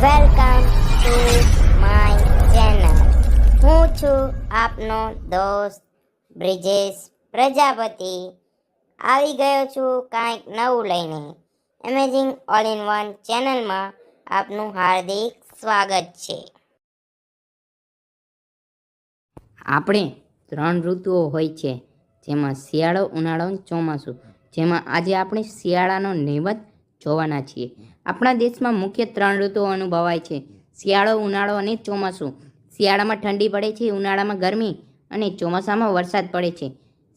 Welcome to my channel. હું છું આપનો દોસ્ત બ્રિજેશ પ્રજાપતિ. આવી ગયો છું કાંઈક નવું લઈને. એમેઝિંગ ઓલ ઇન વન ચેનલમાં આપનું હાર્દિક સ્વાગત છે. આપણે 3 ઋતુઓ હોય છે, જેમાં શિયાળો, ઉનાળો અને ચોમાસું. જેમાં આજે આપણે શિયાળાનો નૈવેદ્ય જોવાના છીએ. આપણા દેશમાં મુખ્ય 3 ઋતુઓ અનુભવાય છે: શિયાળો, ઉનાળો અને ચોમાસું. શિયાળામાં ઠંડી પડે છે, ઉનાળામાં ગરમી અને ચોમાસામાં વરસાદ પડે છે.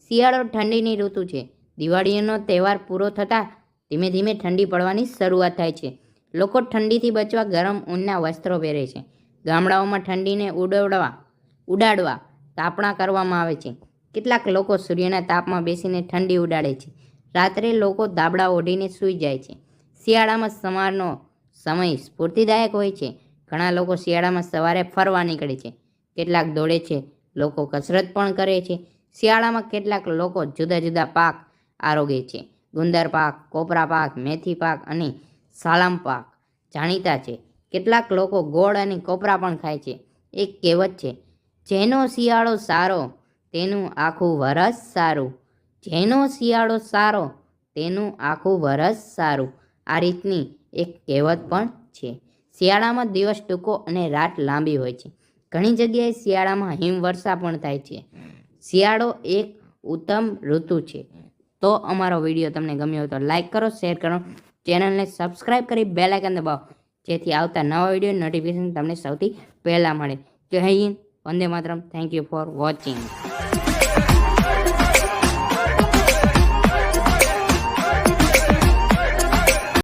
શિયાળો ઠંડીની ઋતુ છે. દિવાળીનો તહેવાર પૂરો થતાં ધીમે ધીમે ઠંડી પડવાની શરૂઆત થાય છે. લોકો ઠંડીથી બચવા ગરમ ઊનના વસ્ત્રો પહેરે છે. ગામડાઓમાં ઠંડીને ઉડાડવા તાપણા કરવામાં આવે છે. કેટલાક લોકો સૂર્યના તાપમાં બેસીને ઠંડી ઉડાડે છે. રાત્રે લોકો ધાબળા ઓઢીને સૂઈ જાય છે. શિયાળામાં સવારનો સમય સ્ફૂર્તિદાયક હોય છે. ઘણા લોકો શિયાળામાં સવારે ફરવા નીકળે છે. કેટલાક દોડે છે. લોકો કસરત પણ કરે છે. શિયાળામાં કેટલાક લોકો જુદા જુદા પાક આરોગે છે. ગુંદર પાક, કોપરા પાક, મેથી પાક અને સાલમ પાક જાણીતા છે. કેટલાક લોકો ગોળ અને કોપરા પણ ખાય છે. એક કહેવત છે, જેનો શિયાળો સારો તેનું આખું વરસ સારું. જેનો શિયાળો સારો તેનું આખું વરસ સારું. આ રીતની એક કહેવત પણ છે. શિયાળામાં દિવસ ટૂંકો અને રાત લાંબી હોય છે. ઘણી જગ્યાએ શિયાળામાં હિમવર્ષા પણ થાય છે. શિયાળો એક ઉત્તમ ઋતુ છે. તો અમારો વિડીયો તમને ગમ્યો હોય તો લાઈક કરો, શેર કરો, ચેનલને સબસ્ક્રાઈબ કરી બેલ આઇકન દબાવો, જેથી આવતા નવા વિડીયો નોટિફિકેશન તમને સૌથી પહેલાં મળે. જય હિન્દ, વંદે માતરમ. Thank you for watching.